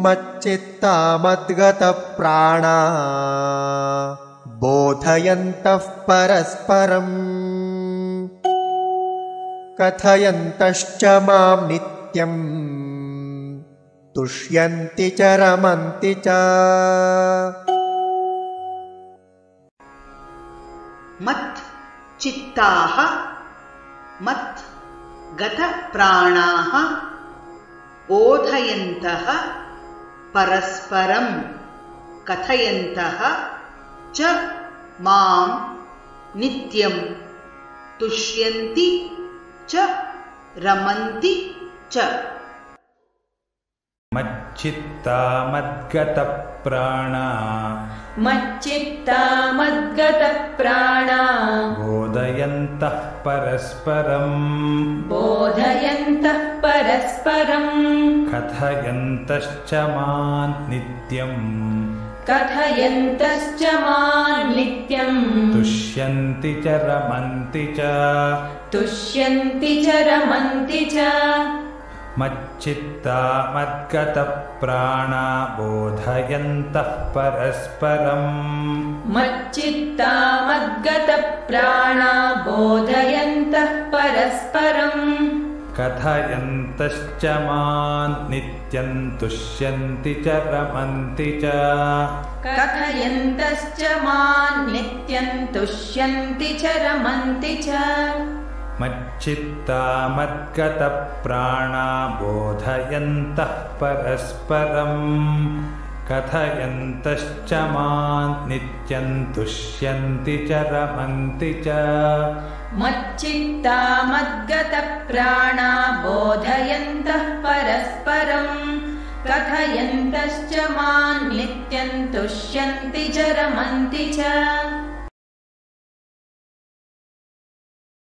मच्चित्ता मद्गतप्राणा बोधयन्तः परस्परम् कथयन्तश्च मां नित्यम् तुष्यन्ति च रमन्ति च। मत् चित्ताः मत् गतप्राणाः बोधयन्तः परस्परं कथयन्तः च मां नित्यं तुष्यन्ति च रमन्ति च। मच्चित्ता मद्गतप्राणा मच्चित्ता मद्गतप्राणा बोधयन्तः परस्परं बोधयन्तः परस्परं कथयन्तश्च मां नित्यं कथयन्तश्च मां नित्यं तुष्यन्ति च रमन्ति च तुष्यन्ति च रमन्ति च। मच्चित्ता मद्गतप्राणा बोधयन्तः परस्परं मच्चित्ता मद्गतप्राणा बोधयन्तः परस्परं कथयन्तश्च मां नित्यं तुष्यन्ति च रमन्ति च कथयन्तश्च मां नित्यं तुष्यन्ति च रमन्ति च। मच्चित्ता मद्गतप्राणा बोधयन्तः परस्परं कथयन्तश्च मां नित्यं तुष्यन्ति च रमन्ति च। मच्चित्ता मद्गतप्राणा बोधयन्तः परस्परं कथयन्तश्च मां नित्यं तुष्यन्ति च रमन्ति च।